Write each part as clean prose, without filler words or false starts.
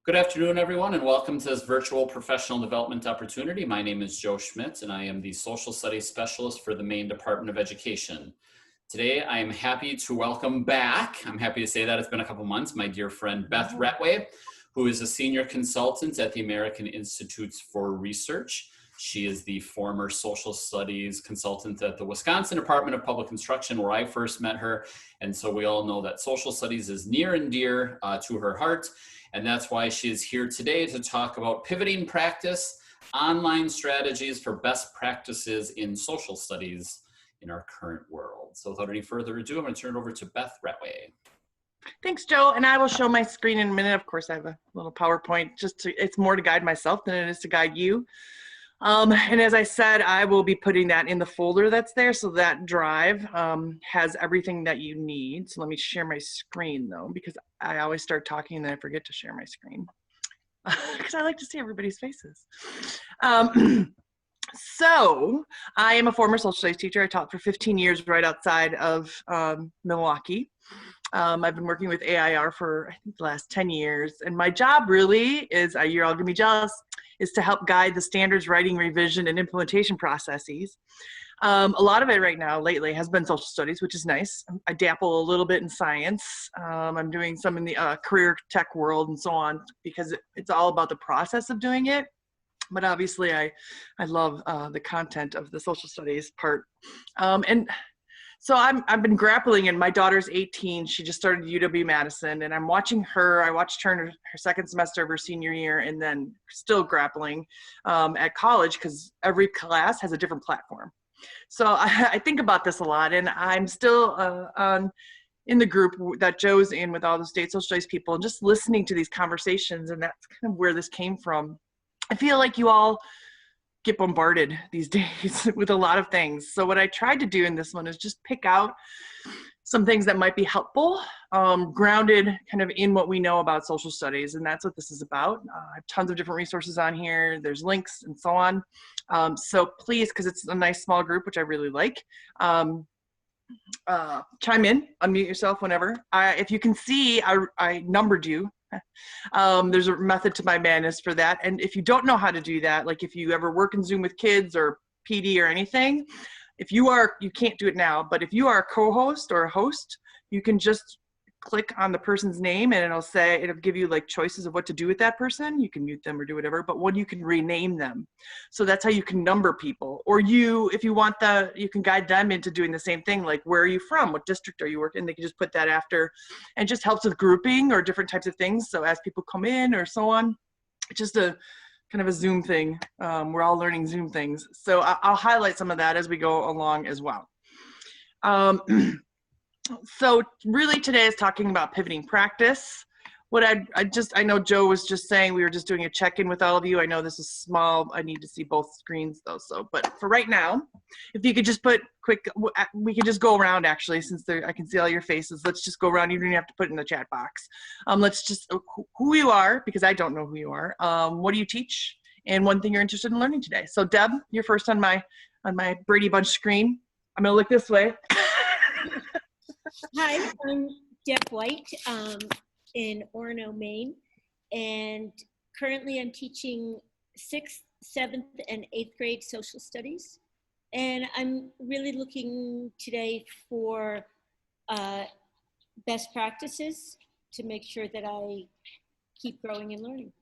Good afternoon, everyone, and welcome to this virtual professional development opportunity. My name is Joe Schmidt, and I am the Social Studies Specialist for the Maine Department of Education. Today, I am happy to welcome back, I'm happy to say that it's been a couple months, my dear friend Beth Retway, who is a Senior Consultant at the American Institutes for Research. She is the former Social Studies Consultant at the Wisconsin Department of Public Instruction, where I first met her. And so we all know that social studies is near and dear to her heart. And that's why she is here today to talk about pivoting practice, online strategies for best practices in social studies in our current world. So without any further ado, I'm going to turn it over to Beth Retway. Thanks, Joe. And I will show my screen in a minute. Of course, I have a little PowerPoint. It's more to guide myself than it is to guide you. And as I said, I will be putting that in the folder that's there. So that drive has everything that you need. So let me share my screen though, because I always start talking and then I forget to share my screen because I like to see everybody's faces. So I am a former social studies teacher. I taught for 15 years right outside of Milwaukee. I've been working with AIR for, I think, the last 10 years. And my job really is, you're all gonna be jealous, is to help guide the standards writing, revision, and implementation processes. A lot of it right now, lately, has been social studies, which is nice. I dabble a little bit in science. I'm doing some in the career tech world and so on, because it's all about the process of doing it. But obviously, I love the content of the social studies part. And so I've been grappling, and my daughter's 18. She just started UW-Madison, and I'm watching her. I watched her in her second semester of her senior year, and then still grappling at college because every class has a different platform. So I think about this a lot, and I'm still in the group that Joe's in with all the state social studies people, and just listening to these conversations, and that's kind of where this came from. I feel like you all get bombarded these days with a lot of things. So what I tried to do in this one is just pick out some things that might be helpful, grounded kind of in what we know about social studies. And that's what this is about. I have tons of different resources on here. There's links and so on. So please, because it's a nice small group, which I really like, chime in, unmute yourself whenever. If you can see, I numbered you. There's a method to my madness for that. And if you don't know how to do that, like if you ever work in Zoom with kids or PD or anything, you can't do it now, but if you are a co-host or a host, you can just click on the person's name and it'll give you like choices of what to do with that person. You can mute them or do whatever, but you can rename them. So that's how you can number people. Or if you want you can guide them into doing the same thing, like where are you from? What district are you working? They can just put that after, and just helps with grouping or different types of things. So as people come in or so on, it's just a kind of a Zoom thing. We're all learning Zoom things. So I'll highlight some of that as we go along as well. So really today is talking about pivoting practice. What I know Joe was just saying, we were just doing a check-in with all of you. I know this is small. I need to see both screens though. So, but for right now, if you could just put we could just go around actually, since I can see all your faces. Let's just go around. You don't even have to put it in the chat box. Let's just, who you are, because I don't know who you are. What do you teach? And one thing you're interested in learning today. So Deb, you're first on my Brady Bunch screen. I'm gonna look this way. Hi, I'm Deb White in Orono, Maine, and currently I'm teaching 6th, 7th, and 8th grade social studies. And I'm really looking today for best practices to make sure that I keep growing and learning.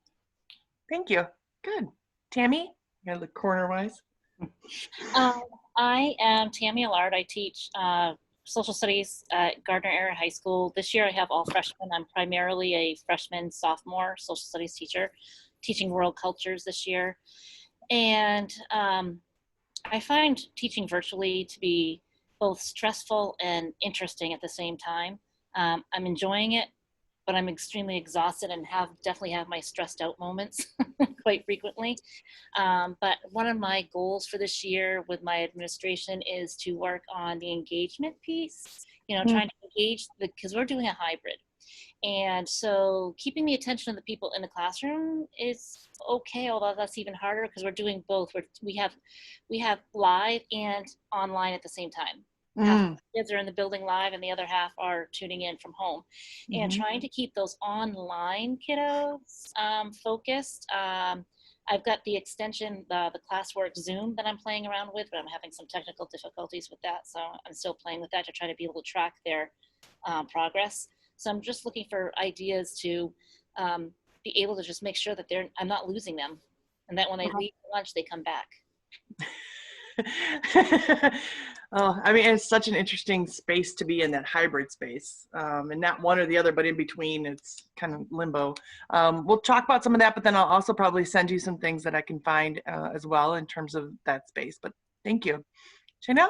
Thank you. Good. Tammy, you gotta look corner-wise. I am Tammy Allard. I teach social studies at Gardner Area High School. This year I have all freshmen. I'm primarily a freshman, sophomore social studies teacher, teaching world cultures this year. And I find teaching virtually to be both stressful and interesting at the same time. I'm enjoying it, but I'm extremely exhausted and definitely have my stressed out moments quite frequently. But one of my goals for this year with my administration is to work on the engagement piece, trying to engage because we're doing a hybrid. And so keeping the attention of the people in the classroom is okay, although that's even harder because we're doing both. We have live and online at the same time. half the kids are in the building live and the other half are tuning in from home. And trying to keep those online kiddos focused. I've got the extension, the classwork Zoom that I'm playing around with, but I'm having some technical difficulties with that. So I'm still playing with that to try to be able to track their progress. So I'm just looking for ideas to be able to just make sure that I'm not losing them, and that when they leave for lunch, they come back. Oh, I mean, it's such an interesting space to be in, that hybrid space, and not one or the other, but in between, it's kind of limbo. We'll talk about some of that, but then I'll also probably send you some things that I can find as well in terms of that space. But thank you. Shana?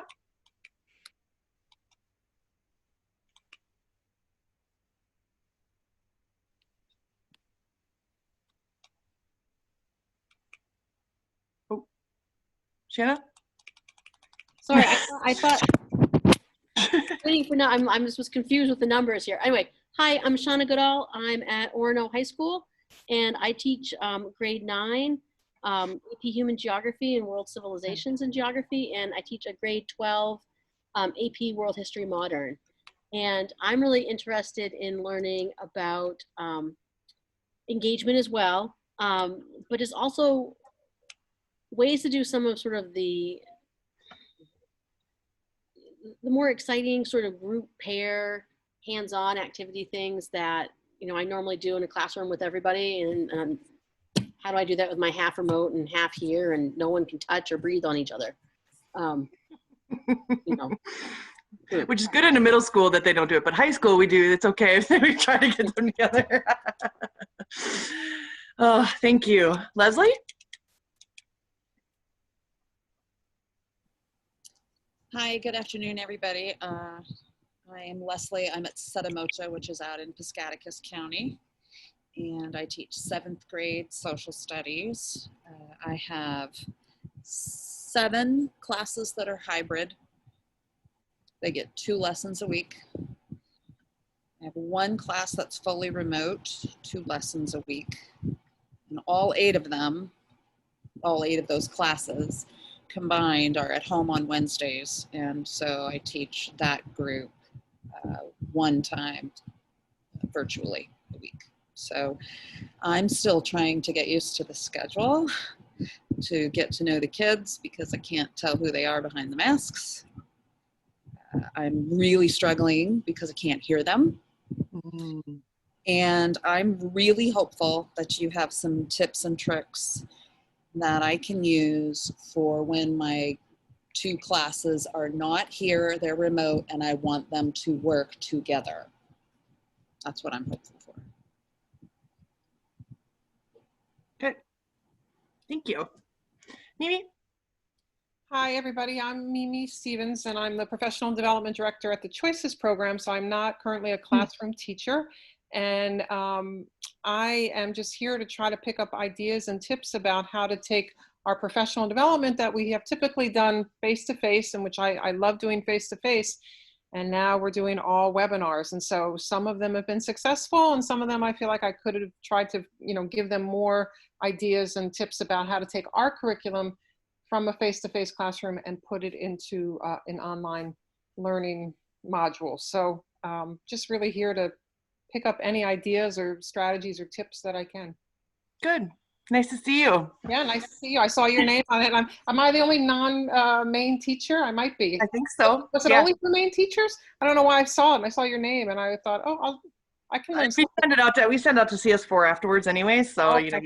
Oh, Shanna? Sorry, I thought waiting for now. I just was confused with the numbers here. Anyway, hi, I'm Shauna Goodall. I'm at Orono High School, and I teach grade 9 AP Human Geography and World Civilizations and Geography, and I teach a grade 12 AP World History Modern. And I'm really interested in learning about engagement as well, but it's also ways to do some of sort of the more exciting sort of group pair, hands-on activity things that, you know, I normally do in a classroom with everybody. And how do I do that with my half remote and half here and no one can touch or breathe on each other? You know. Which is good in a middle school that they don't do it, but high school we do. It's okay if we try to get them together. Oh, thank you. Leslie? Hi, good afternoon, everybody. I am Leslie. I'm at Setamocha, which is out in Piscataquis County, and I teach 7th grade social studies. I have 7 classes that are hybrid. They get 2 lessons a week. I have 1 class that's fully remote, 2 lessons a week. And all 8 of them, all 8 of those classes combined are at home on Wednesdays. And so I teach that group 1 time virtually a week. So I'm still trying to get used to the schedule, to get to know the kids because I can't tell who they are behind the masks. I'm really struggling because I can't hear them. And I'm really hopeful that you have some tips and tricks that I can use for when my 2 classes are not here, they're remote, and I want them to work together. That's what I'm hopeful for. Good. Thank you. Mimi? Hi, everybody. I'm Mimi Stevens, and I'm the Professional Development Director at the Choices program. So I'm not currently a classroom teacher. And I am just here to try to pick up ideas and tips about how to take our professional development that we have typically done face-to-face, and which I love doing face-to-face. And now we're doing all webinars. And so some of them have been successful, and some of them I feel like I could have tried to, give them more ideas and tips about how to take our curriculum from a face-to-face classroom and put it into an online learning module. So just really here to pick up any ideas or strategies or tips that I can. Good. Nice to see you. Yeah, nice to see you. I saw your name on it. Am I the only non-Maine teacher? I might be. I think so. Was it only for Maine teachers? I don't know why I saw it. I saw your name and I thought, oh, I can learn something. We send out to CS4 afterwards anyway. So, Okay.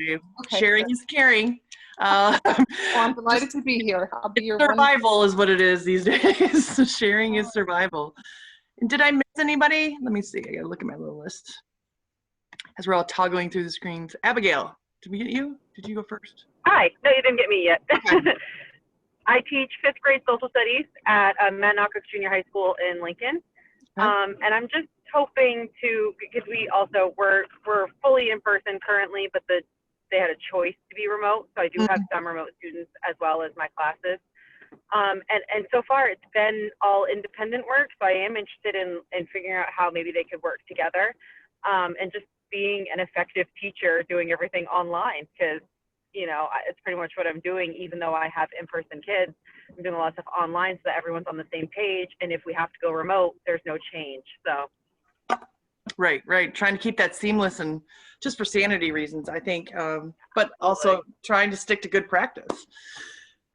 Sharing is caring. Well, I'm delighted to be here. I'll be your survival is what it is these days. Sharing is survival. And did I miss anybody? Let me see. I gotta look at my little list as we're all toggling through the screens. Abigail, did we get you? Did you go first? Hi. No, you didn't get me yet. Okay. I teach 5th grade social studies at Mannock Junior High School in Lincoln. Okay. And I'm just hoping to, because we're fully in person currently, but they had a choice to be remote. So I do have some remote students as well as my classes. And so far it's been all independent work. So I am interested in figuring out how maybe they could work together, and just being an effective teacher doing everything online, because you know, it's pretty much what I'm doing, even though I have in-person kids. I'm doing a lot of stuff online so that everyone's on the same page. And if we have to go remote, there's no change. So. Right. Trying to keep that seamless and just for sanity reasons, I think, but also trying to stick to good practice.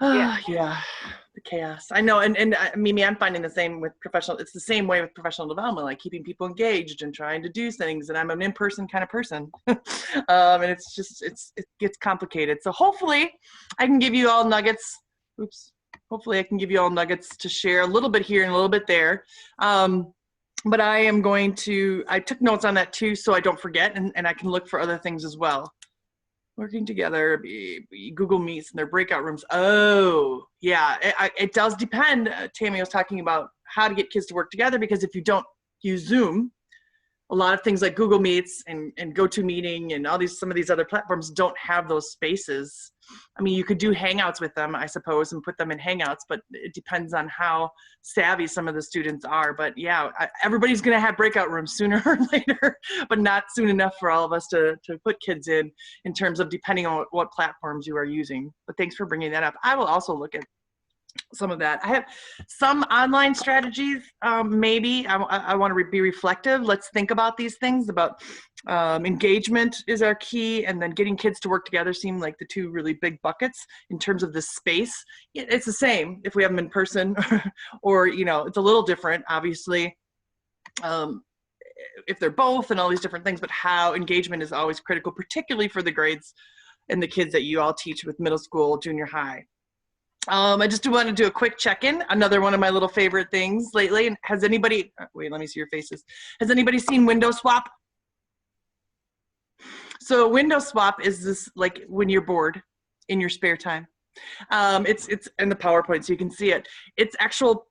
Yeah, the chaos. I know, and Mimi, I'm finding the same with professional. It's the same way with professional development, like keeping people engaged and trying to do things. And I'm an in-person kind of person, and it's just it gets complicated. So hopefully, I can give you all nuggets. Hopefully, I can give you all nuggets to share a little bit here and a little bit there. But I am going to. I took notes on that too, so I don't forget, and I can look for other things as well. Working together, Google Meets and their breakout rooms. Oh, yeah, it does depend. Tammy was talking about how to get kids to work together, because if you don't use Zoom, a lot of things like Google Meets and GoToMeeting and some of these other platforms don't have those spaces. I mean, you could do Hangouts with them, I suppose, and put them in Hangouts, but it depends on how savvy some of the students are. But yeah, everybody's going to have breakout rooms sooner or later, but not soon enough for all of us to put kids in terms of depending on what platforms you are using. But thanks for bringing that up. I will also look at some of that. I have some online strategies. Maybe I want to be reflective. Let's think about these things. About engagement is our key, and then getting kids to work together seem like the two really big buckets in terms of the space. It's the same if we have them in person, or you know, it's a little different, obviously, if they're both and all these different things. But how engagement is always critical, particularly for the grades and the kids that you all teach with middle school, junior high. I just want to do a quick check-in. Another one of my little favorite things lately. And has anybody, wait, let me see your faces. Has anybody seen Window Swap? So Window Swap is this, like when you're bored in your spare time. It's in the PowerPoint, so you can see it. It's actual,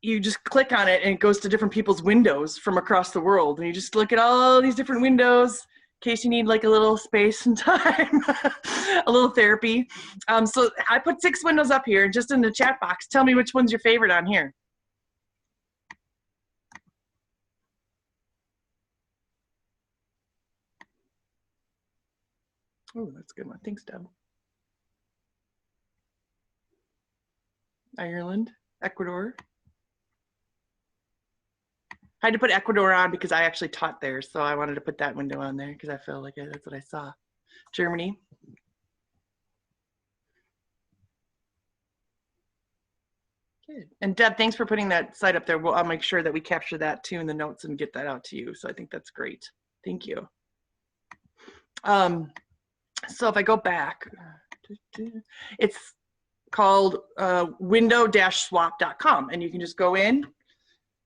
you just click on it and it goes to different people's windows from across the world. And you just look at all these different windows, in case you need like a little space and time, a little therapy. So I put 6 windows up here just in the chat box. Tell me which one's your favorite on here. Oh, that's a good one. Thanks, Deb. Ireland, Ecuador. I had to put Ecuador on because I actually taught there, so I wanted to put that window on there because I felt like that's what I saw. Germany. Good. And Deb, thanks for putting that site up there. I'll make sure that we capture that too in the notes and get that out to you. So I think that's great. Thank you. So if I go back, it's called window-swap.com, and you can just go in.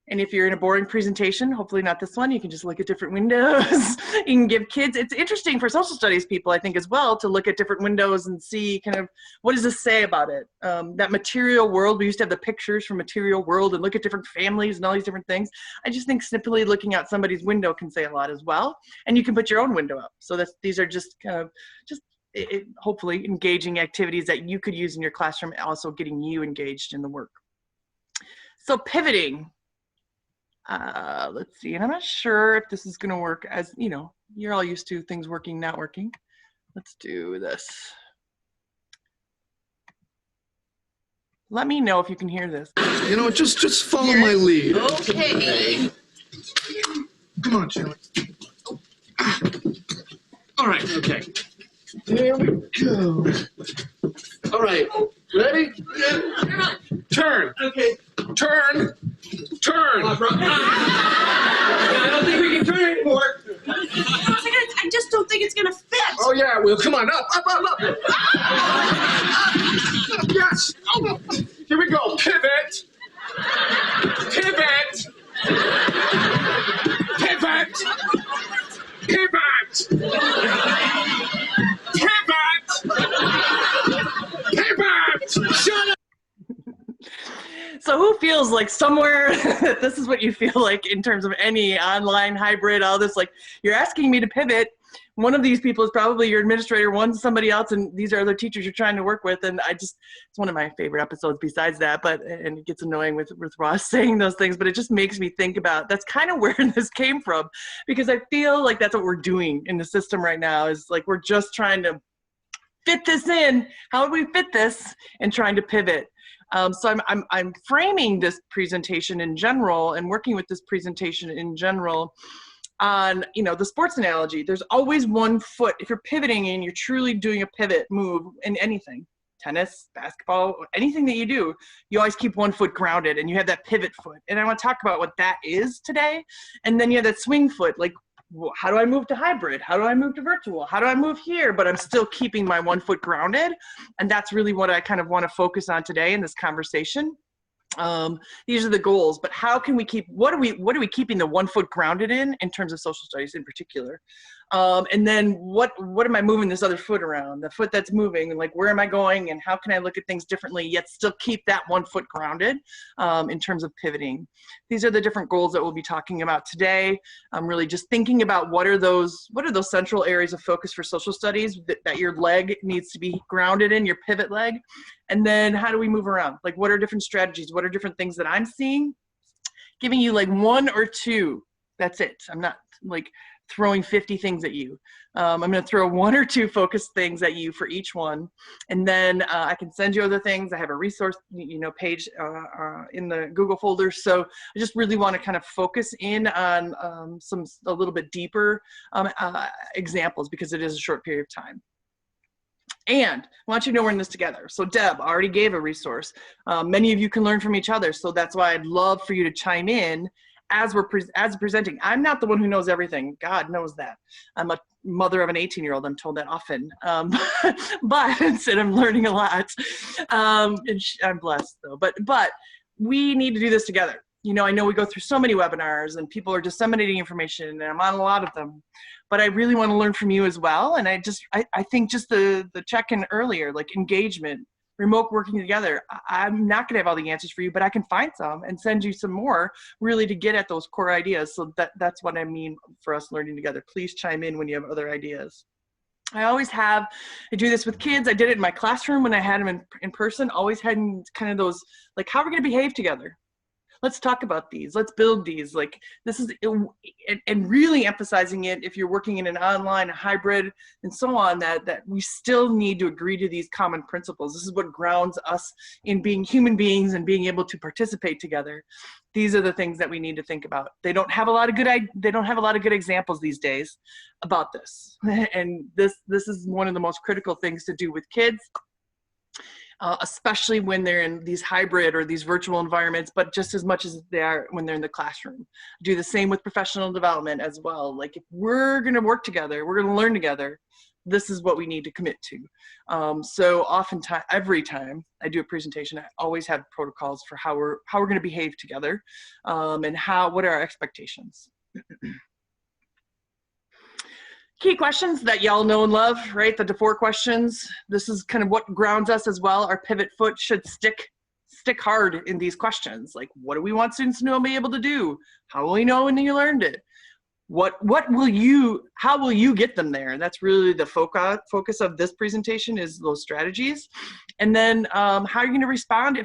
And if you're in a boring presentation, hopefully not this one, you can just look at different windows. You can give kids, it's interesting for social studies people, I think, as well, to look at different windows and see kind of, what does this say about it? That material world, we used to have the pictures from material world and look at different families and all these different things. I just think simply looking out somebody's window can say a lot as well. And you can put your own window up. So these are just kind of, hopefully engaging activities that you could use in your classroom, also getting you engaged in the work. So pivoting. Let's see, and I'm not sure if this is going to work, as you know, you're all used to things working, not working. Let's do this. Let me know if you can hear this. You know, just follow my lead. Okay. Come on, Chandler. All right, okay. Here we go. All right, ready? Turn. Okay. Turn. Turn. I don't think we can turn anymore. I just don't think it's gonna fit. Oh yeah, well come on, up. Yes. Oh, here we go. Pivot. Pivot. Pivot. Pivot. Pivot. Shut up. So who feels like somewhere this is what you feel like in terms of any online hybrid, all this, like you're asking me to pivot. One of these people is probably your administrator, one's somebody else, and these are other teachers you're trying to work with. And it's one of my favorite episodes besides that, and it gets annoying with Ross saying those things, but it just makes me think about, that's kind of where this came from, because I feel like that's what we're doing in the system right now, is like we're just trying to fit this in? How do we fit this? And trying to pivot. So I'm framing this presentation in general and working with this presentation in general on, you know, the sports analogy. There's always one foot. If you're pivoting and you're truly doing a pivot move in anything, tennis, basketball, anything that you do, you always keep one foot grounded and you have that pivot foot. And I want to talk about what that is today. And then you have that swing foot, like, how do I move to hybrid? How do I move to virtual? How do I move here? But I'm still keeping my one foot grounded. And that's really what I kind of want to focus on today in this conversation. These are the goals, but how can we keep, what are we keeping the one foot grounded in terms of social studies in particular? And then what am I moving this other foot around? The foot that's moving, and like, where am I going and how can I look at things differently yet still keep that one foot grounded in terms of pivoting? These are the different goals that we'll be talking about today. I'm really just thinking about what are those central areas of focus for social studies that your leg needs to be grounded in, your pivot leg. And then how do we move around? Like, what are different strategies? What are different things that I'm seeing? Giving you like one or two, that's it. I'm not like throwing 50 things at you. I'm going to throw one or two focused things at you for each one. And then I can send you other things. I have a resource, page in the Google folder. So I just really want to kind of focus in on a little bit deeper examples because it is a short period of time. And I want you to know we're in this together. So Deb already gave a resource. Many of you can learn from each other. So that's why I'd love for you to chime in as we're presenting. I'm not the one who knows everything. God knows that. I'm a mother of an 18-year-old. I'm told that often. But instead I'm learning a lot. And I'm blessed though. But we need to do this together. I know we go through so many webinars and people are disseminating information and I'm on a lot of them. But I really want to learn from you as well. And I think just the check-in earlier, like engagement, remote working together, I'm not going to have all the answers for you, but I can find some and send you some more really to get at those core ideas. So that's what I mean for us learning together. Please chime in when you have other ideas. I do this with kids. I did it in my classroom when I had them in person, always had kind of those, like, how are we going to behave together? Let's talk about these. Let's build these. Like, this is, and really emphasizing it if you're working in an online, a hybrid, and so on, that we still need to agree to these common principles. This is what grounds us in being human beings and being able to participate together. These are the things that we need to think about. They don't have a lot of good examples these days about this. And this is one of the most critical things to do with kids. Especially when they're in these hybrid or these virtual environments, but just as much as they are when they're in the classroom. Do the same with professional development as well. Like, if we're going to work together, we're going to learn together, this is what we need to commit to. So oftentimes, every time I do a presentation, I always have protocols for how we're going to behave together, and what are our expectations. Key questions that y'all know and love, right? The 4 questions. This is kind of what grounds us as well. Our pivot foot should stick hard in these questions. Like, what do we want students to know and be able to do? How will we know when you learned it? How will you get them there? That's really the focus of this presentation, is those strategies. And then how are you going to respond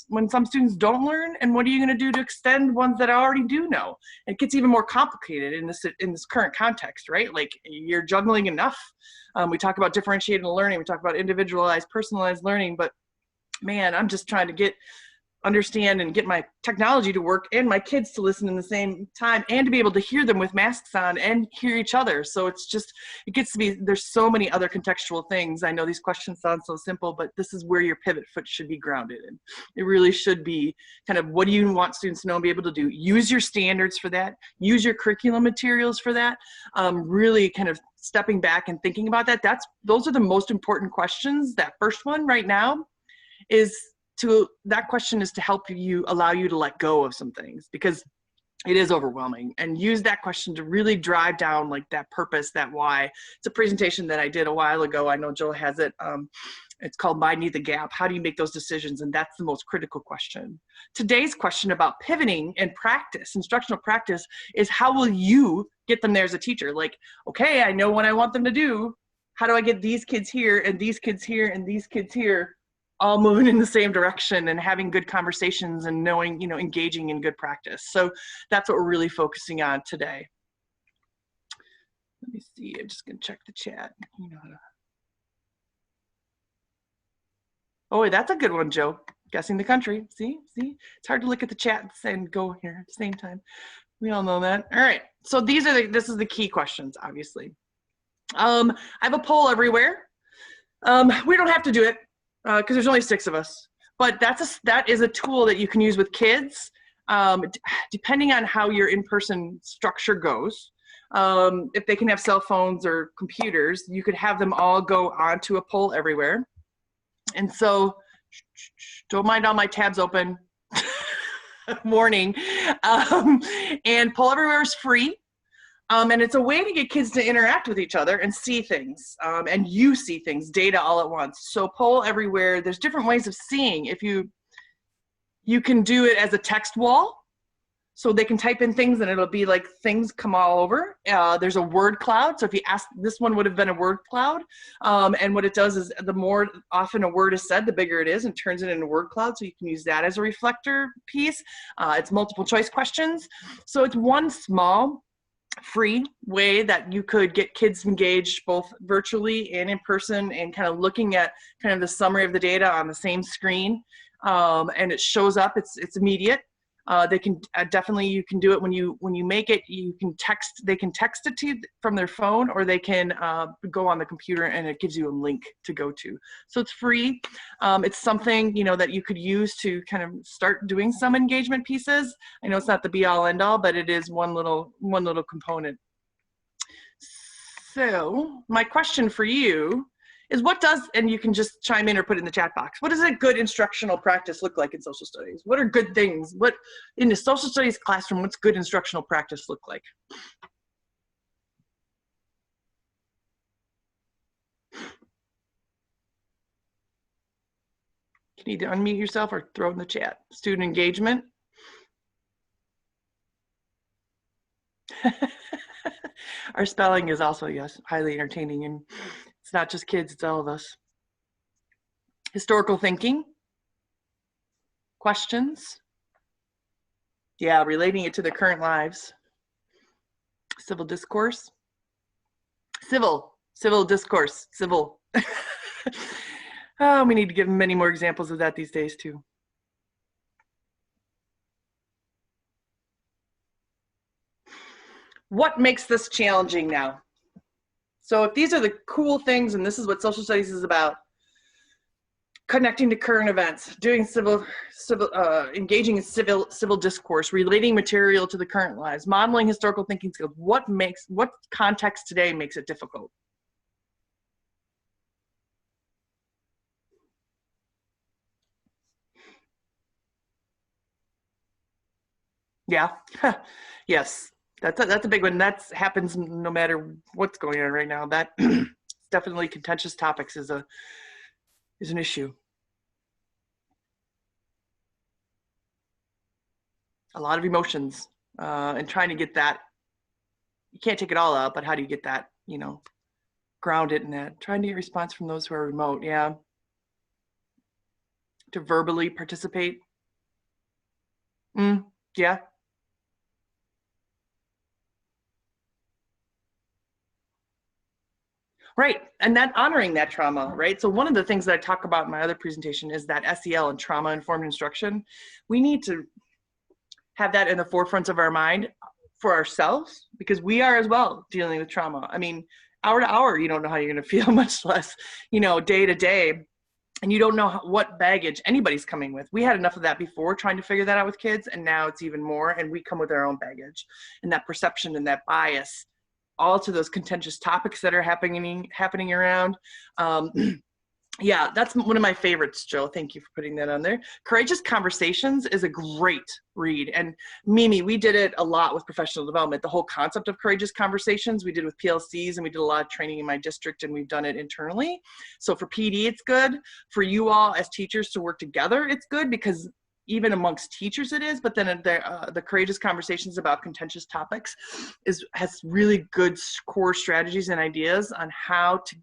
when some students don't learn, and what are you going to do to extend ones that already do know? It gets even more complicated in this current context, right? Like, you're juggling enough. We talk about differentiated learning, we talk about individualized, personalized learning, but man, I'm just trying to understand and get my technology to work and my kids to listen in the same time and to be able to hear them with masks on and hear each other. So it gets to be, there's so many other contextual things. I know these questions sound so simple, but this is where your pivot foot should be grounded in. It really should be kind of, what do you want students to know and be able to do? Use your standards for that. Use your curriculum materials for that. Really kind of stepping back and thinking about that. Those are the most important questions. That first one right now that question is to help allow you to let go of some things, because it is overwhelming, and use that question to really drive down like that purpose, that why. It's a presentation that I did a while ago. I know Joe has it. It's called Mind Need the Gap. How do you make those decisions? And that's the most critical question. Today's question about pivoting and practice, instructional practice, is how will you get them there as a teacher? Like, okay, I know what I want them to do. How do I get these kids here and these kids here and these kids here all moving in the same direction and having good conversations and knowing, engaging in good practice? So that's what we're really focusing on today. Let me see, I'm just gonna check the chat. Oh, that's a good one, Joe. Guessing the country. See? It's hard to look at the chat and go here at the same time. We all know that. All right. So this is the key questions, obviously. I have a poll everywhere. We don't have to do it because there's only 6 of us. But that is a tool that you can use with kids, depending on how your in-person structure goes. If they can have cell phones or computers, you could have them all go onto a poll everywhere. And so, don't mind all my tabs open. Warning. And Poll Everywhere is free. And it's a way to get kids to interact with each other and see things. And you see things, data all at once. So Poll Everywhere, there's different ways of seeing. If you can do it as a text wall. So they can type in things and it'll be like things come all over. There's a word cloud. So if you ask, this one would have been a word cloud. And what it does is the more often a word is said, the bigger it is and turns it into a word cloud. So you can use that as a reflector piece. It's multiple choice questions. So it's one small free way that you could get kids engaged both virtually and in person and kind of looking at kind of the summary of the data on the same screen. And it shows up, it's immediate. They can definitely, you can do it when you make it, they can text it to you from their phone, or they can go on the computer and it gives you a link to go to. So it's free. It's something, that you could use to kind of start doing some engagement pieces. I know it's not the be all end all, but it is one little component. So my question for you is and you can just chime in or put it in the chat box, what does a good instructional practice look like in social studies? What are good things? What, in the social studies classroom, what's good instructional practice look like? You can either unmute yourself or throw it in the chat. Student engagement. Our spelling is also, yes, highly entertaining, and it's not just kids, it's all of us. Historical thinking. Questions. Yeah, relating it to the current lives. Civil discourse. Civil discourse, civil. Oh, we need to give many more examples of that these days too. What makes this challenging now? So if these are the cool things, and this is what social studies is about, connecting to current events, doing engaging in civil discourse, relating material to the current lives, modeling historical thinking skills, what context today makes it difficult? Yeah, yes. That's a big one. That happens no matter what's going on right now. That definitely contentious topics is an issue. A lot of emotions and trying to get that. You can't take it all out, but how do you get that, ground it in that? Trying to get response from those who are remote, yeah. To verbally participate. Yeah. Right, and that honoring that trauma, right? So one of the things that I talk about in my other presentation is that SEL and trauma-informed instruction. We need to have that in the forefront of our mind for ourselves, because we are as well dealing with trauma. I mean, hour to hour, you don't know how you're gonna feel, much less, day to day, and you don't know what baggage anybody's coming with. We had enough of that before, trying to figure that out with kids, and now it's even more, and we come with our own baggage and that perception and that bias, all to those contentious topics that are happening around. Yeah, that's one of my favorites, Joe. Thank you for putting that on there. Courageous Conversations is a great read. And Mimi, we did it a lot with professional development. The whole concept of courageous conversations, we did with PLCs, and we did a lot of training in my district, and we've done it internally. So for PD, it's good. For you all as teachers to work together, it's good, because even amongst teachers it is, but then the Courageous Conversations about contentious topics has really good core strategies and ideas on how to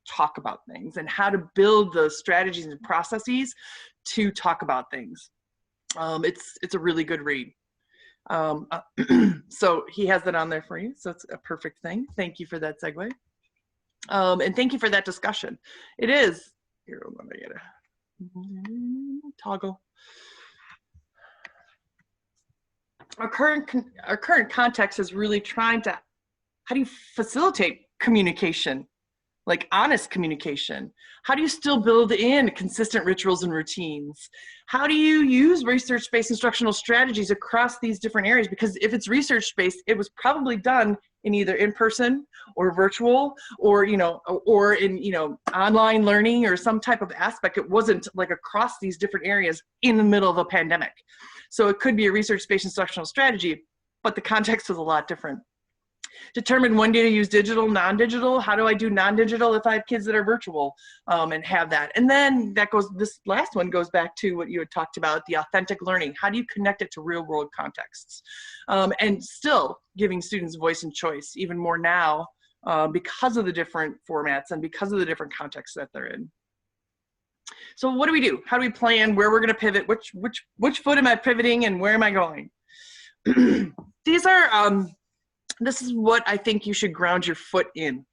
talk about things and how to build the strategies and processes to talk about things. It's a really good read. So he has that on there for you. So it's a perfect thing. Thank you for that segue. And thank you for that discussion. It is, here, let me get it. Toggle. Our current context is really trying to, how do you facilitate communication? Like honest communication? How do you still build in consistent rituals and routines? How do you use research-based instructional strategies across these different areas? Because if it's research-based, it was probably done in either in-person or virtual or, or in, online learning or some type of aspect. It wasn't like across these different areas in the middle of a pandemic. So it could be a research-based instructional strategy, but the context was a lot different. Determine when do you use digital, non-digital. How do I do non-digital if I have kids that are virtual, and have that? And then this last one goes back to what you had talked about, the authentic learning. How do you connect it to real world contexts? And still giving students voice and choice, even more now, because of the different formats and because of the different contexts that they're in. So what do we do? How do we plan where we're gonna pivot? Which foot am I pivoting and where am I going? This is what I think you should ground your foot in.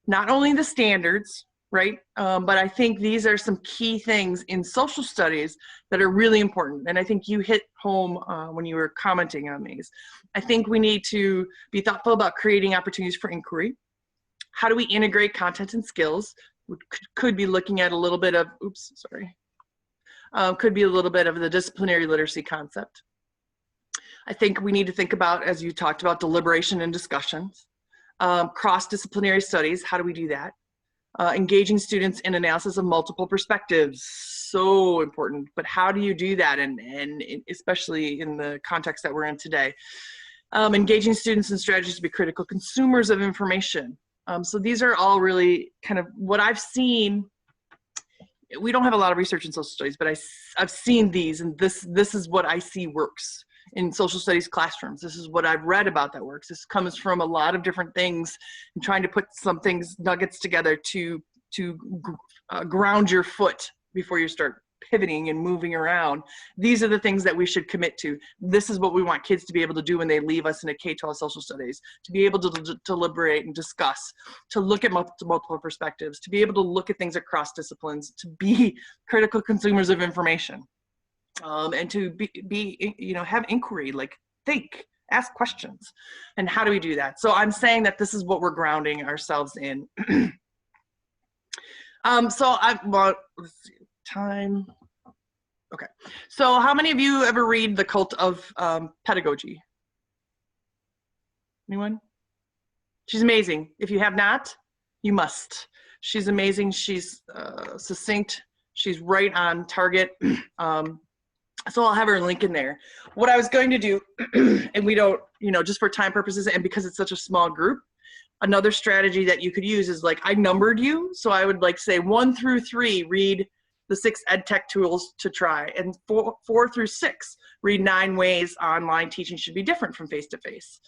Not only the standards, right? But I think these are some key things in social studies that are really important. And I think you hit home when you were commenting on these. I think we need to be thoughtful about creating opportunities for inquiry. How do we integrate content and skills? We could be looking at a little bit of, could be a little bit of the disciplinary literacy concept. I think we need to think about, as you talked about, deliberation and discussions. Cross-disciplinary studies, how do we do that? Engaging students in analysis of multiple perspectives, so important. But how do you do that, and especially in the context that we're in today? Engaging students in strategies to be critical consumers of information. So these are all really kind of what I've seen. We don't have a lot of research in social studies, but I've seen these, and this is what I see works in social studies classrooms. This is what I've read about that works. This comes from a lot of different things and trying to put some things, nuggets together to ground your foot before you start pivoting and moving around. These are the things that we should commit to. This is what we want kids to be able to do when they leave us in a K-12 social studies, to be able to deliberate and discuss, to look at multiple perspectives, to be able to look at things across disciplines, to be critical consumers of information. And to have inquiry, like think, ask questions. And how do we do that? So I'm saying that this is what we're grounding ourselves in. Let's see, time. Okay. So how many of you ever read The Cult of Pedagogy? Anyone? She's amazing. If you have not, you must. She's amazing. She's succinct. She's right on target. So I'll have her link in there. What I was going to do, and we don't, just for time purposes and because it's such a small group, another strategy that you could use is like I numbered you. So I would like say 1 through 3, read the 6 ed tech tools to try, and 4 through 6, read 9 ways online teaching should be different from face-to-face.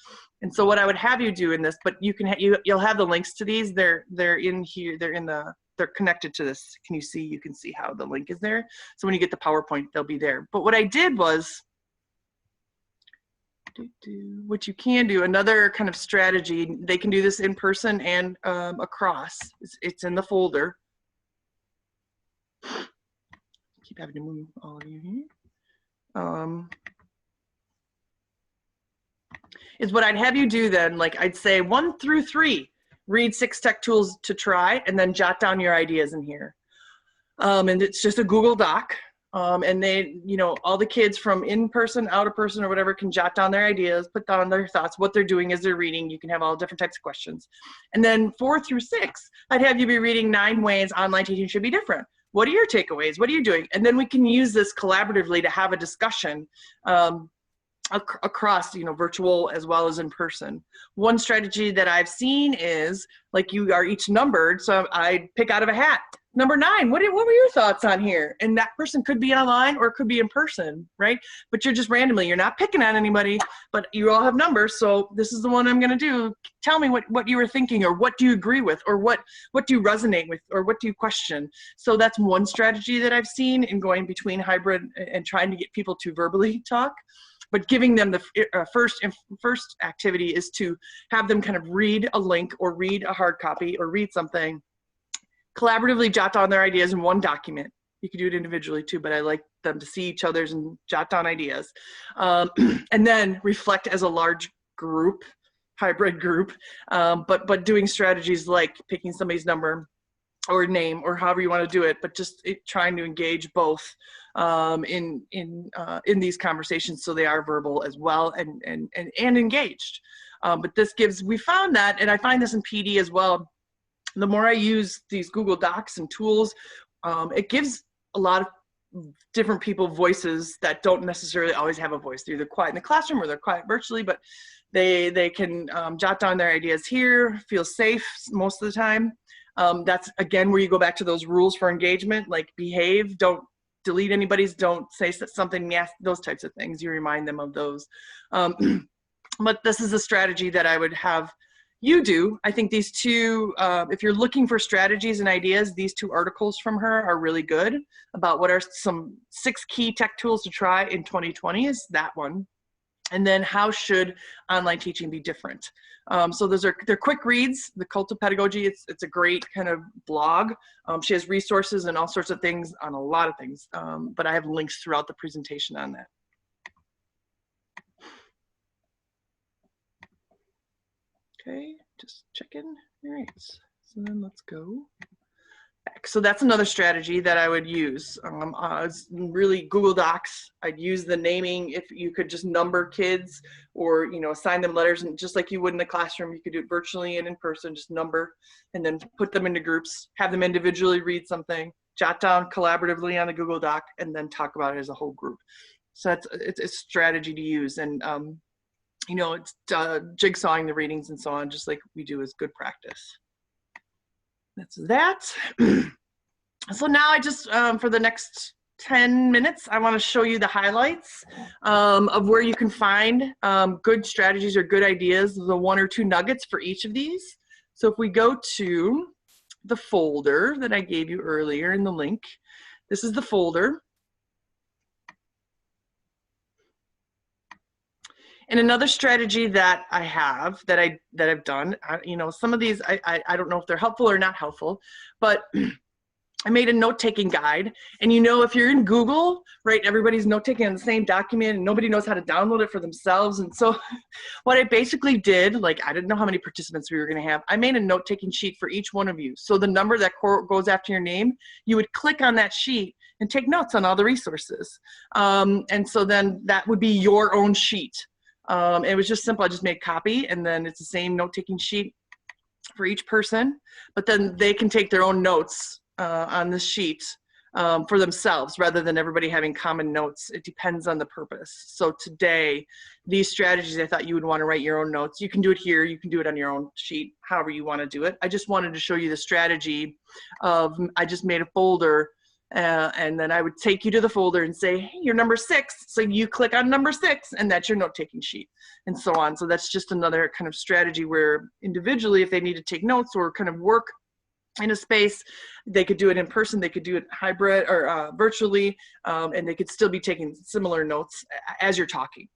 And so what I would have you do in this, but you can you'll have the links to these. They're in here. They're connected to this. You can see how the link is there. So when you get the PowerPoint, they'll be there. But what I did was, what you can do, another kind of strategy, they can do this in person and across. It's in the folder. Keep having to move all of you here. Is what I'd have you do then, like I'd say 1 through 3. Read 6 tech tools to try, and then jot down your ideas in here. And it's just a Google Doc. And they, all the kids from in person, out of person, or whatever can jot down their ideas, put down their thoughts, what they're doing as they're reading. You can have all different types of questions. And then 4 through 6, I'd have you be reading 9 ways online teaching should be different. What are your takeaways? What are you doing? And then we can use this collaboratively to have a discussion across, virtual as well as in person. One strategy that I've seen is like you are each numbered. So I pick out of a hat. Number 9, what were your thoughts on here? And that person could be online or it could be in person, right? But you're just randomly, you're not picking on anybody, but you all have numbers. So this is the one I'm going to do. Tell me what you were thinking, or what do you agree with, or what do you resonate with, or what do you question? So that's one strategy that I've seen in going between hybrid and trying to get people to verbally talk. But giving them the first activity is to have them kind of read a link or read a hard copy or read something, collaboratively jot down their ideas in one document, You can do it individually too, but I like them to see each other's and jot down ideas. And then reflect as a large group, hybrid group, but doing strategies like picking somebody's number or name or however you want to do it, but just trying to engage both in these conversations so they are verbal as well and engaged. But this gives, we found that, and I find this in PD as well, the more I use these Google Docs and tools, it gives a lot of different people voices that don't necessarily always have a voice. They're either quiet in the classroom or they're quiet virtually, but they can jot down their ideas here, feel safe most of the time. That's, again, where you go back to those rules for engagement, like behave, don't delete anybody's, don't say something, yes, those types of things. You remind them of those. But this is a strategy that I would have you do. I think these two, if you're looking for strategies and ideas, these two articles from her are really good about what are some 6 key tech tools to try in 2020 is that one. And then how should online teaching be different? So they're quick reads. The Cult of Pedagogy, it's a great kind of blog. She has resources and all sorts of things on a lot of things, but I have links throughout the presentation on that. Okay, just checking. All right, so then let's go back. So that's another strategy that I would use. It's really Google Docs. I'd use the naming. If you could just number kids or, you know, assign them letters, and just like you would in the classroom, you could do it virtually and in person, just number and then put them into groups, have them individually read something, jot down collaboratively on the Google Doc, and then talk about it as a whole group. So it's a strategy to use. And you know, it's jigsawing the readings and so on, just like we do as good practice. That's that. So now I just, for the next 10 minutes, I want to show you the highlights of where you can find good strategies or good ideas, the 1 or 2 nuggets for each of these. So if we go to the folder that I gave you earlier in the link, this is the folder. And another strategy that I have, that I've done, you know, some of these, I don't know if they're helpful or not helpful, but I made a note-taking guide. And you know, if you're in Google, right, everybody's note-taking on the same document and nobody knows how to download it for themselves. And so what I basically did, like, I didn't know how many participants we were gonna have. I made a note-taking sheet for each one of you. So the number that goes after your name, you would click on that sheet and take notes on all the resources. And so then that would be your own sheet. It was just simple. I just made a copy, and then it's the same note-taking sheet for each person, but then they can take their own notes on this sheet for themselves rather than everybody having common notes. It depends on the purpose. So today, these strategies, I thought you would want to write your own notes. You can do it here. You can do it on your own sheet, however you want to do it. I just wanted to show you the strategy of, I just made a folder and then I would take you to the folder and say, hey, you're number 6. So you click on number 6 and that's your note-taking sheet and so on. So that's just another kind of strategy where individually, if they need to take notes or kind of work in a space, they could do it in person, they could do it hybrid or virtually, and they could still be taking similar notes as you're talking.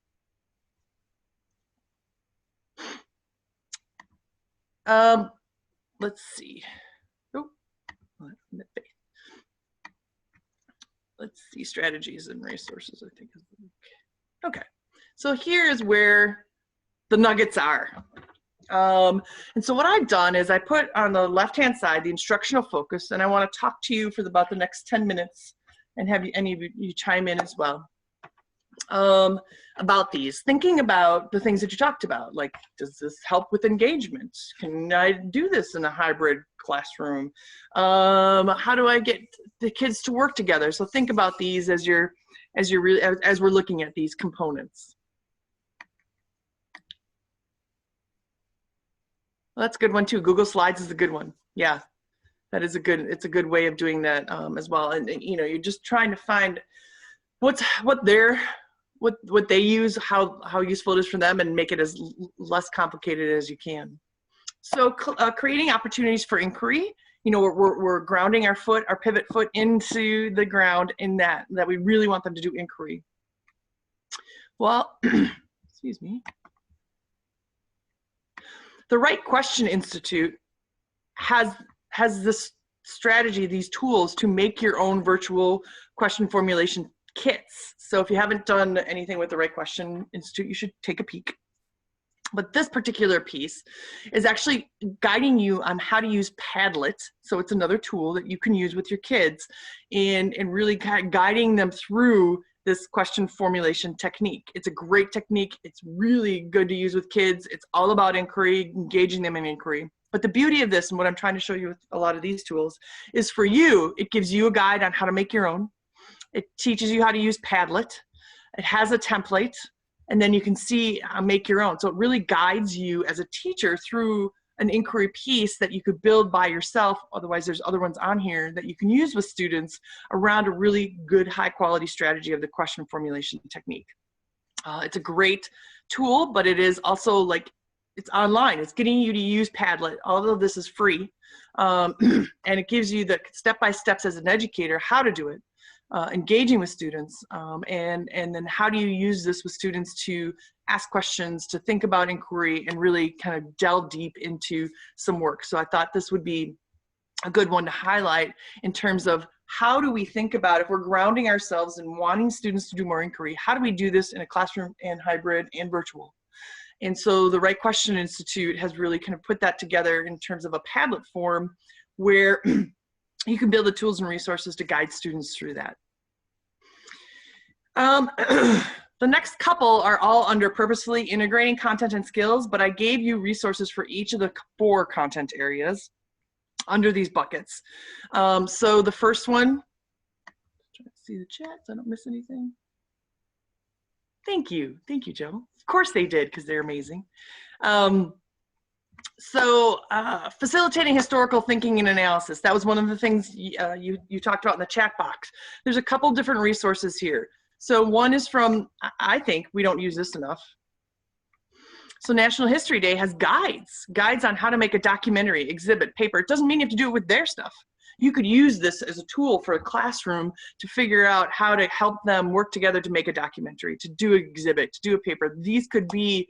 Let's see. Oh, let's see, strategies and resources, I think. Okay, so here is where the nuggets are. And so what I've done is I put on the left-hand side the instructional focus, and I want to talk to you for about the next 10 minutes and have any of you chime in as well about these. Thinking about the things that you talked about, like, does this help with engagement? Can I do this in a hybrid classroom? How do I get the kids to work together? So think about these as we're looking at these components. Well, that's a good one too. Google Slides is a good one. Yeah, that is it's a good way of doing that as well. And you know, you're just trying to find what they use, how useful it is for them, and make it as less complicated as you can. So creating opportunities for inquiry. You know, we're grounding our pivot foot into the ground in that we really want them to do inquiry. Well, excuse me. The Right Question Institute has this strategy, these tools to make your own virtual question formulation kits. So if you haven't done anything with the Right Question Institute, you should take a peek. But this particular piece is actually guiding you on how to use Padlet. So it's another tool that you can use with your kids and really kind of guiding them through this question formulation technique. It's a great technique. It's really good to use with kids. It's all about inquiry, engaging them in inquiry. But the beauty of this, and what I'm trying to show you with a lot of these tools, is for you, it gives you a guide on how to make your own. It teaches you how to use Padlet. It has a template. And then you can see make your own. So it really guides you as a teacher through an inquiry piece that you could build by yourself. Otherwise, there's other ones on here that you can use with students around a really good, high quality strategy of the question formulation technique. It's a great tool, but it is also like, it's online. It's getting you to use Padlet. All of this is free. And it gives you the step-by-steps as an educator, how to do it. Engaging with students, and then how do you use this with students to ask questions, to think about inquiry, and really kind of delve deep into some work. So I thought this would be a good one to highlight in terms of how do we think about, if we're grounding ourselves and wanting students to do more inquiry, how do we do this in a classroom and hybrid and virtual? And so the Right Question Institute has really kind of put that together in terms of a Padlet form where you can build the tools and resources to guide students through that. The next couple are all under purposefully integrating content and skills, but I gave you resources for each of the 4 content areas under these buckets. So the first one, trying to see the chat so I don't miss anything. Thank you, Joe. Of course they did, because they're amazing. Facilitating historical thinking and analysis. That was one of the things you talked about in the chat box. There's a couple different resources here. So one is from, I think we don't use this enough. So National History Day has guides on how to make a documentary, exhibit, paper. It doesn't mean you have to do it with their stuff. You could use this as a tool for a classroom to figure out how to help them work together to make a documentary, to do an exhibit, to do a paper. These could be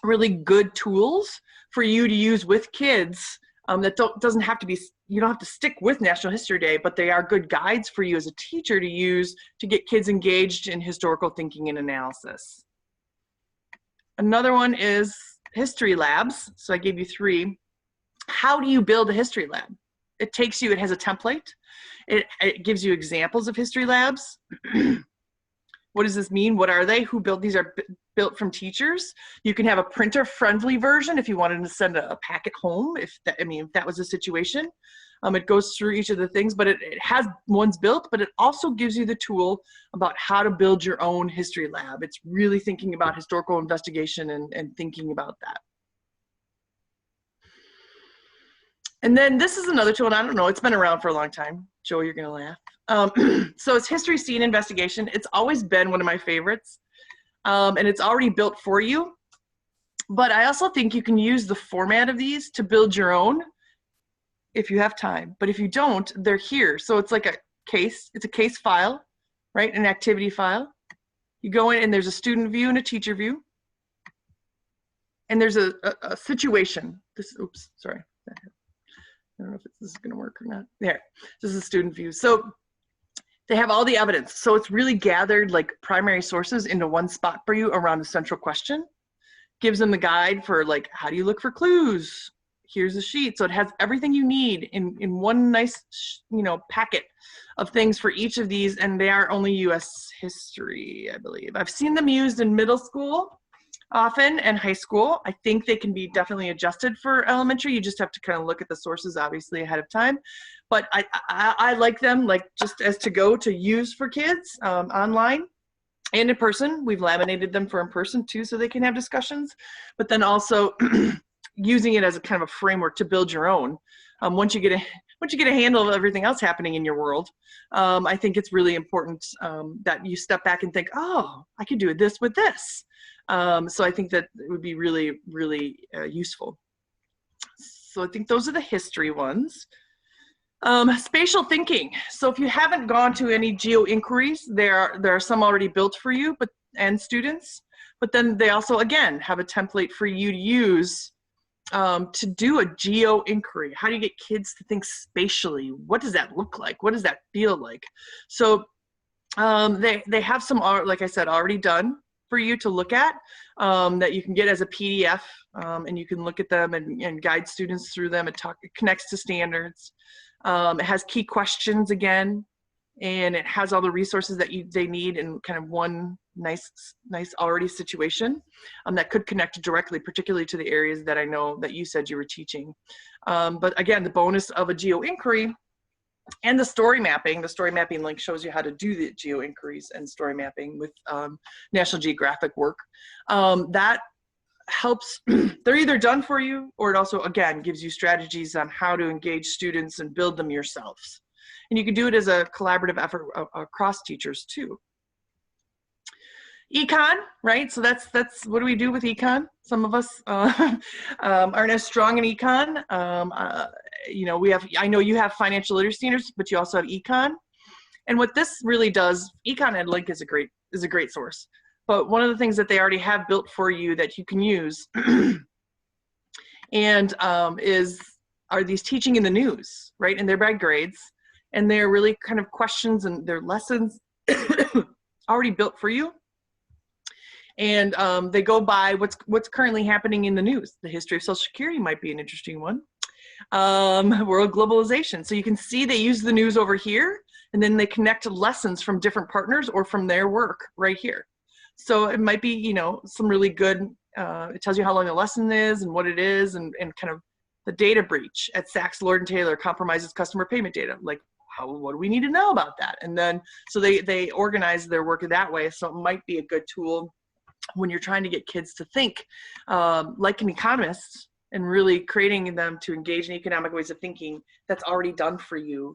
really good tools for you to use with kids that doesn't have to be, you don't have to stick with National History Day, but they are good guides for you as a teacher to use to get kids engaged in historical thinking and analysis. Another one is history labs. So I gave you 3. How do you build a history lab? It takes you, it has a template. It gives you examples of history labs. What does this mean? What are they? Who built these? Are built from teachers. You can have a printer-friendly version if you wanted to send a packet home. If that was a situation, it goes through each of the things. But it has ones built, but it also gives you the tool about how to build your own history lab. It's really thinking about historical investigation and thinking about that. And then this is another tool, and I don't know, it's been around for a long time. Joe, you're gonna laugh. So it's history scene investigation. It's always been one of my favorites. And it's already built for you. But I also think you can use the format of these to build your own if you have time. But if you don't, they're here. So it's like a case, it's a case file, right? An activity file. You go in and there's a student view and a teacher view. And there's a situation. Oops, sorry. I don't know if this is gonna work or not. There, this is a student view. So they have all the evidence. So it's really gathered like primary sources into one spot for you around a central question. Gives them the guide for like, how do you look for clues? Here's the sheet. So it has everything you need in one nice, packet of things for each of these. And they are only US history, I believe. I've seen them used in middle school often and high school. I think they can be definitely adjusted for elementary. You just have to kind of look at the sources obviously ahead of time. But I like them like just as to go to use for kids online and in person. We've laminated them for in person too, so they can have discussions. But then also using it as a kind of a framework to build your own. Once you get a handle of everything else happening in your world, I think it's really important that you step back and think, oh, I could do this with this. So I think that it would be really, really useful. So I think those are the history ones. Spatial thinking. So if you haven't gone to any geo inquiries, there are some already built for you, and students. But then they also, again, have a template for you to use to do a geo inquiry. How do you get kids to think spatially? What does that look like? What does that feel like? So they have some, like I said, already done for you to look at that you can get as a PDF, and you can look at them and guide students through them. It connects to standards. It has key questions again, and it has all the resources that they need in kind of one nice already situation that could connect directly, particularly to the areas that I know that you said you were teaching. But again, the bonus of a geo inquiry and the story mapping link shows you how to do the geo inquiries and story mapping with National Geographic work. That helps, they're either done for you, or it also, again, gives you strategies on how to engage students and build them yourselves. And you can do it as a collaborative effort across teachers too. Econ, right? So that's what do we do with econ? Some of us aren't as strong in econ. You know, I know you have financial literacy standards, but you also have econ. And what this really does, Econ Ed Link is a great source. But one of the things that they already have built for you that you can use and are these teaching in the news, right? And they're by grades, and they're really kind of questions and they're lessons already built for you. And they go by what's currently happening in the news. The history of Social Security might be an interesting one. World globalization. So you can see they use the news over here, and then they connect lessons from different partners or from their work right here. So it might be, you know, some really good, it tells you how long the lesson is and what it is, and kind of the data breach at Sachs, Lord & Taylor compromises customer payment data. Like, what do we need to know about that? And then, so they organize their work that way. So it might be a good tool when you're trying to get kids to think like an economist, and really creating them to engage in economic ways of thinking that's already done for you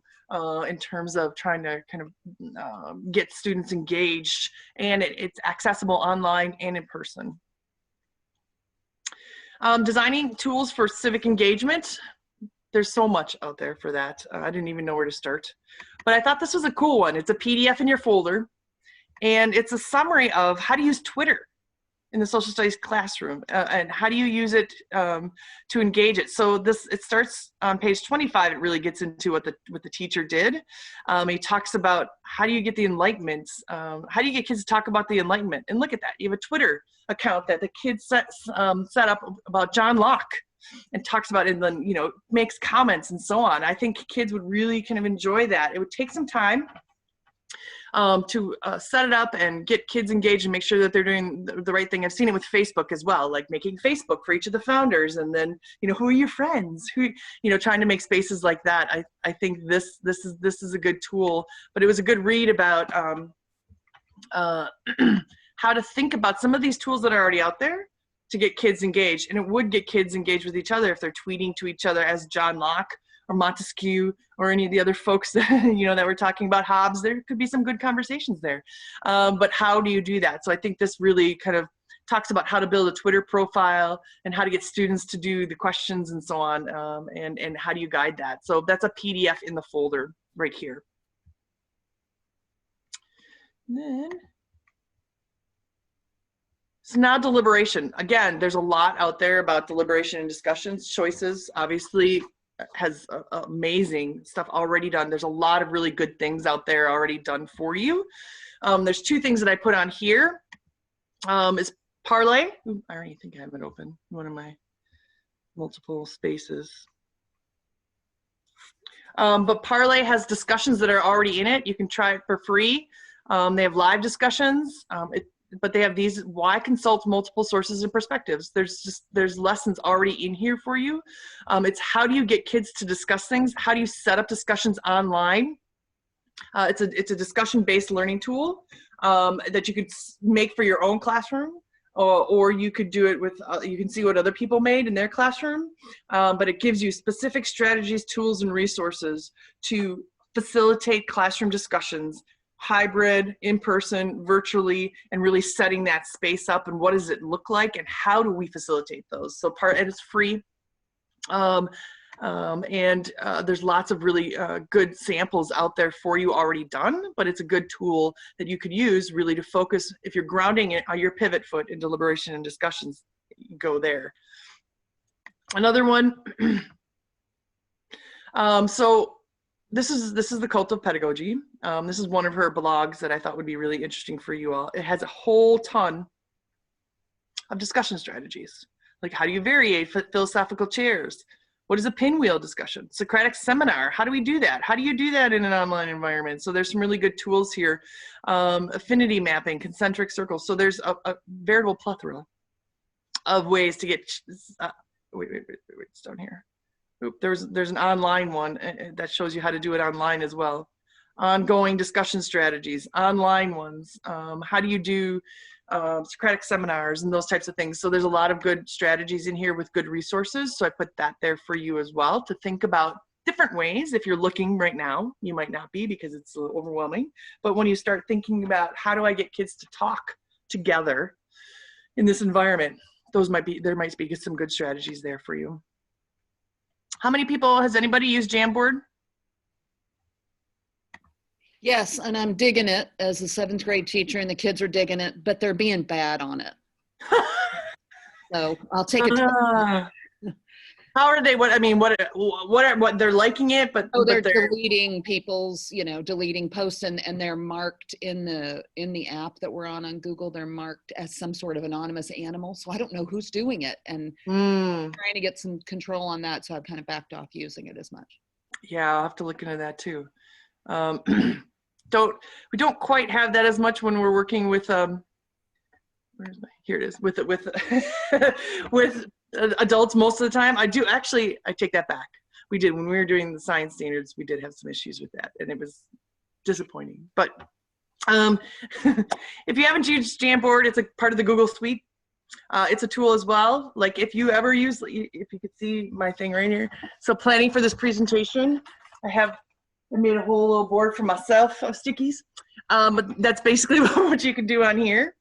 in terms of trying to kind of get students engaged, and it's accessible online and in person. Designing tools for civic engagement. There's so much out there for that. I didn't even know where to start, but I thought this was a cool one. It's a PDF in your folder, and it's a summary of how to use Twitter in the social studies classroom, and how do you use it to engage it. So it starts on page 25. It really gets into what the teacher did. He talks about how do you get the enlightenment, how do you get kids to talk about the enlightenment. And look at that, you have a Twitter account that the kids set up about John Locke, and talks about it, and then, you know, makes comments and so on. I think kids would really kind of enjoy that. It would take some time to set it up and get kids engaged and make sure that they're doing the right thing. I've seen it with Facebook as well, like making Facebook for each of the founders, and then, you know, who are your friends, who, you know, trying to make spaces like that. I think this is a good tool. But it was a good read about how to think about some of these tools that are already out there to get kids engaged. And it would get kids engaged with each other if they're tweeting to each other as John Locke or Montesquieu or any of the other folks that, you know, that we're talking about, Hobbes. There could be some good conversations there. But how do you do that? So I think this really kind of talks about how to build a Twitter profile and how to get students to do the questions and so on, and how do you guide that. So that's a PDF in the folder right here. And then, so now deliberation. Again, there's a lot out there about deliberation and discussions. Choices obviously has amazing stuff already done. There's a lot of really good things out there already done for you. There's two things that I put on here. Is Parlay. Ooh, I already think I have it open, one of my multiple spaces. But Parlay has discussions that are already in it. You can try it for free. They have live discussions. But they have these, why consult multiple sources and perspectives. There's lessons already in here for you. It's how do you get kids to discuss things? How do you set up discussions online? It's a discussion-based learning tool that you could make for your own classroom, or you could do it with, you can see what other people made in their classroom, but it gives you specific strategies, tools, and resources to facilitate classroom discussions, hybrid, in-person, virtually, and really setting that space up, and what does it look like, and how do we facilitate those. So and it's free, and there's lots of really good samples out there for you already done, but it's a good tool that you could use really to focus. If you're grounding it on your pivot foot in deliberation and discussions, go there. Another one. So this is the Cult of Pedagogy. This is one of her blogs that I thought would be really interesting for you all. It has a whole ton of discussion strategies. Like, how do you variate philosophical chairs? What is a pinwheel discussion? Socratic seminar, how do we do that? How do you do that in an online environment? So there's some really good tools here. Affinity mapping, concentric circles. So there's a veritable plethora of ways to get, wait, it's down here. Oop, there's an online one that shows you how to do it online as well. Ongoing discussion strategies, online ones. How do you do Socratic seminars and those types of things. So there's a lot of good strategies in here with good resources. So I put that there for you as well to think about different ways. If you're looking right now, you might not be because it's a little overwhelming. But when you start thinking about how do I get kids to talk together in this environment, there might be some good strategies there for you. How many people, has anybody used Jamboard? Yes, and I'm digging it as a 7th grade teacher, and the kids are digging it, but they're being bad on it. So I'll take it. How are they? What they're liking it, but they're deleting people's, deleting posts, and they're marked in the app that we're on Google. They're marked as some sort of anonymous animal. So I don't know who's doing it, and I'm trying to get some control on that. So I've kind of backed off using it as much. Yeah, I'll have to look into that too. We don't quite have that as much when we're working with here it is with with adults most of the time. I take that back. We did, when we were doing the science standards, we did have some issues with that, and it was disappointing. But if you haven't used Jamboard, it's a part of the Google Suite. It's a tool as well. Like, if you ever use, if you could see my thing right here. So planning for this presentation, I made a whole little board for myself of stickies. But that's basically what you can do on here,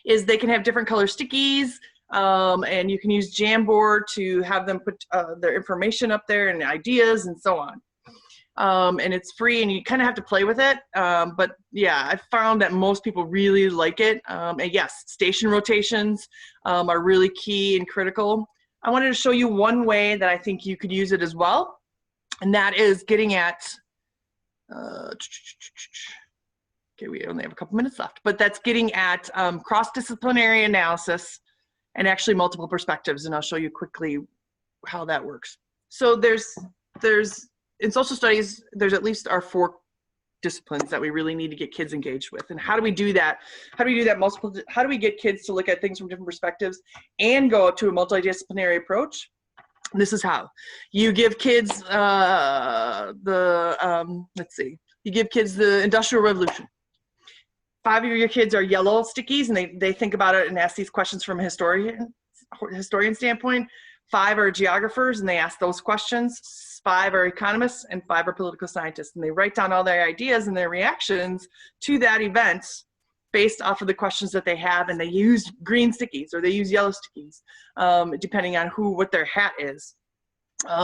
is they can have different color stickies, and you can use Jamboard to have them put their information up there and ideas and so on. And it's free, and you kind of have to play with it. But yeah, I found that most people really like it. And yes, station rotations are really key and critical. I wanted to show you one way that I think you could use it as well. And that is getting at, okay, we only have a couple minutes left, but that's getting at cross-disciplinary analysis and actually multiple perspectives. And I'll show you quickly how that works. So there's in social studies, there's at least our 4 disciplines that we really need to get kids engaged with. And how do we do that? How do we do that how do we get kids to look at things from different perspectives and go to a multidisciplinary approach? This is how. You give kids you give kids the Industrial Revolution. 5 of your kids are yellow stickies, and they think about it and ask these questions from a historian standpoint. 5 are geographers, and they ask those questions. 5 are economists, and 5 are political scientists, and they write down all their ideas and their reactions to that event based off of the questions that they have, and they use green stickies or they use yellow stickies, depending on what their hat is.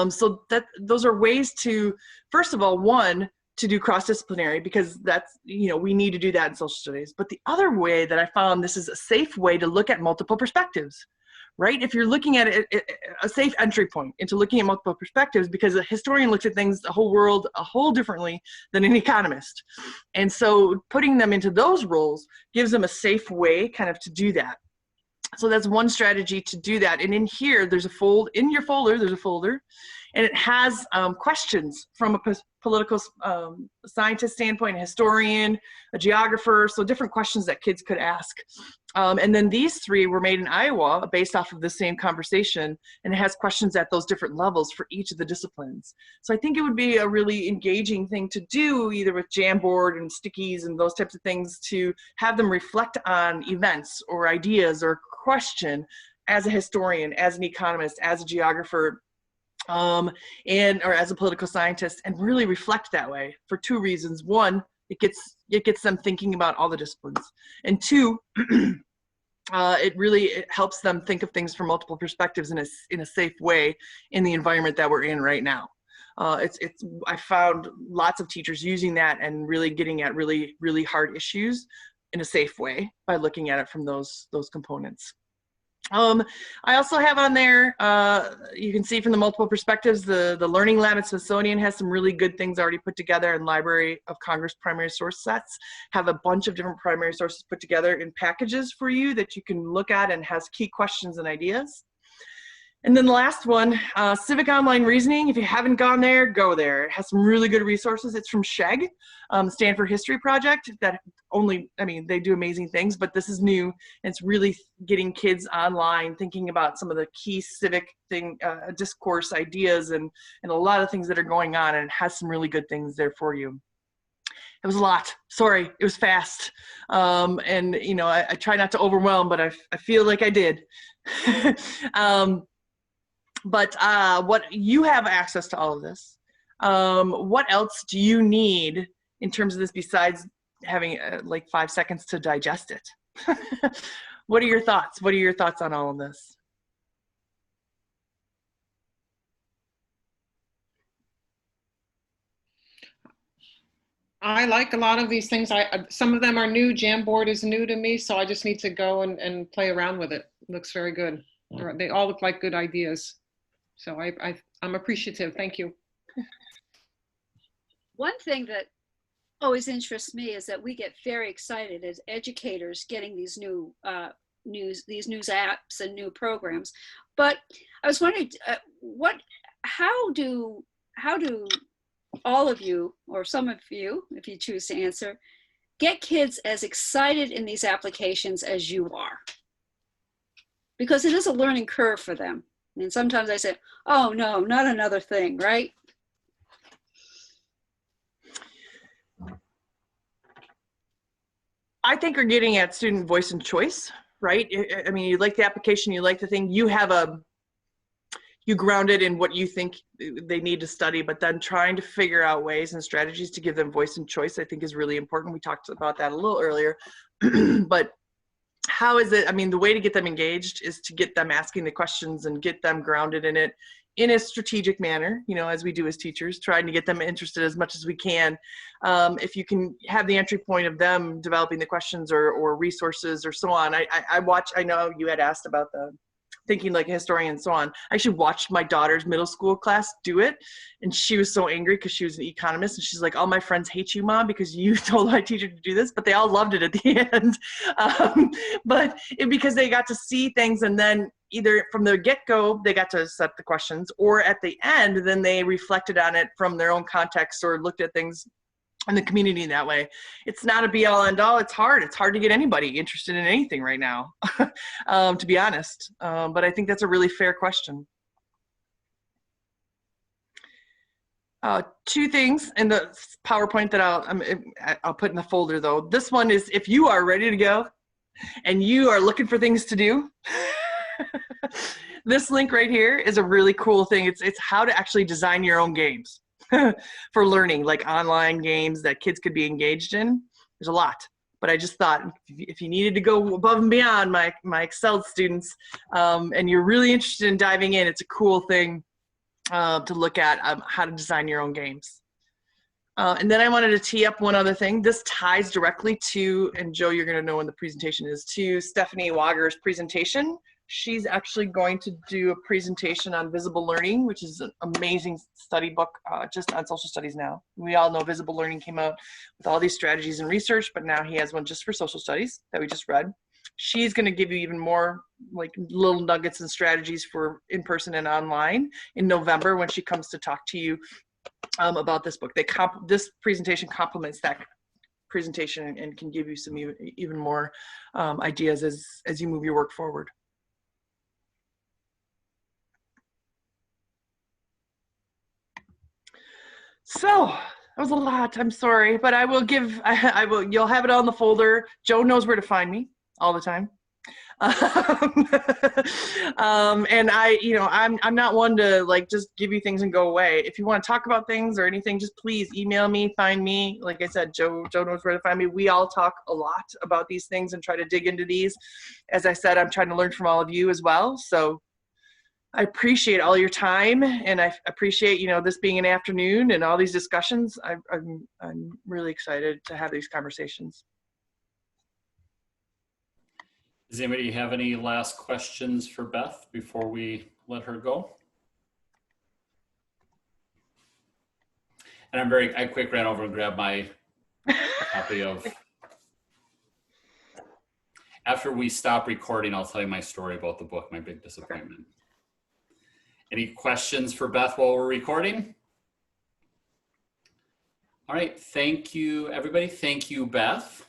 So those are ways to, first of all, one, to do cross-disciplinary, because that's, we need to do that in social studies. But the other way that I found this is a safe way to look at multiple perspectives, right? If you're looking at it, a safe entry point into looking at multiple perspectives, because a historian looks at things, the whole world, a whole differently than an economist. And so putting them into those roles gives them a safe way kind of to do that. So that's one strategy to do that. And in here, there's in your folder, there's a folder, and it has questions from a political scientist standpoint, a historian, a geographer, so different questions that kids could ask. And then these 3 were made in Iowa based off of the same conversation, and it has questions at those different levels for each of the disciplines. So I think it would be a really engaging thing to do, either with Jamboard and stickies and those types of things, to have them reflect on events or ideas or question as a historian, as an economist, as a geographer, or as a political scientist, and really reflect that way for 2 reasons. 1, it gets them thinking about all the disciplines, and 2, it helps them think of things from multiple perspectives in a safe way in the environment that we're in right now. I found lots of teachers using that and really getting at really, really hard issues in a safe way by looking at it from those components. I also have on there, you can see from the multiple perspectives, the Learning Lab at Smithsonian has some really good things already put together, and Library of Congress primary source sets have a bunch of different primary sources put together in packages for you that you can look at and has key questions and ideas. And then the last one, Civic Online Reasoning. If you haven't gone there, go there. It has some really good resources. It's from SHEG, Stanford History Project. That only, I mean, they do amazing things, but this is new. And it's really getting kids online thinking about some of the key civic discourse ideas and a lot of things that are going on, and it has some really good things there for you. It was a lot. Sorry, it was fast. And, you know, I try not to overwhelm, but I feel like I did. But what you have access to all of this. What else do you need in terms of this besides having like 5 seconds to digest it? What are your thoughts? What are your thoughts on all of this? I like a lot of these things. Some of them are new. Jamboard is new to me, so I just need to go and play around with it. It looks very good. They all look like good ideas. So I'm appreciative. Thank you. One thing that always interests me is that we get very excited as educators getting these new news apps and new programs. But I was wondering, how do all of you, or some of you, if you choose to answer, get kids as excited in these applications as you are? Because it is a learning curve for them. And sometimes I say, oh no, not another thing, right? I think we're getting at student voice and choice, right? I mean, you like the application, you like the thing, you ground it in what you think they need to study, but then trying to figure out ways and strategies to give them voice and choice, I think is really important. We talked about that a little earlier, but how is it, I mean, the way to get them engaged is to get them asking the questions and get them grounded in it in a strategic manner, you know, as we do as teachers, trying to get them interested as much as we can. If you can have the entry point of them developing the questions or resources or so on. I know you had asked about the thinking like a historian and so on. I actually watched my daughter's middle school class do it, and she was so angry because she was an economist, and she's like, all my friends hate you, Mom, because you told my teacher to do this, but they all loved it at the end. Because they got to see things, and then either from the get-go they got to set the questions, or at the end then they reflected on it from their own context or looked at things in the community in that way. It's not a be-all end-all. It's hard to get anybody interested in anything right now, to be honest. But I think that's a really fair question. Two things in the PowerPoint that I'll put in the folder though. This one is, if you are ready to go and you are looking for things to do, this link right here is a really cool thing. It's how to actually design your own games for learning, like online games that kids could be engaged in. There's a lot, but I just thought if you needed to go above and beyond my Excel students, and you're really interested in diving in, it's a cool thing to look at, how to design your own games. And then I wanted to tee up one other thing. This ties directly to, and Joe, you're gonna know when the presentation is, to Stephanie Wager's presentation. She's actually going to do a presentation on visible learning, which is an amazing study book just on social studies now. We all know visible learning came out with all these strategies and research, but now he has one just for social studies that we just read. She's going to give you even more like little nuggets and strategies for in-person and online in November when she comes to talk to you about this book. This presentation complements that presentation and can give you some even more ideas as you move your work forward. So that was a lot. I'm sorry, but I will give. You'll have it on the folder. Joe knows where to find me all the time. And I'm not one to like just give you things and go away. If you want to talk about things or anything, just please email me, find me. Like I said, Joe knows where to find me. We all talk a lot about these things and try to dig into these. As I said, I'm trying to learn from all of you as well. So I appreciate all your time, and I appreciate, this being an afternoon and all these discussions. I'm really excited to have these conversations. Does anybody have any last questions for Beth before we let her go? And I quick ran over and grabbed my copy of. After we stop recording, I'll tell you my story about the book, My Big Disappointment. Any questions for Beth while we're recording? All right, thank you, everybody. Thank you, Beth.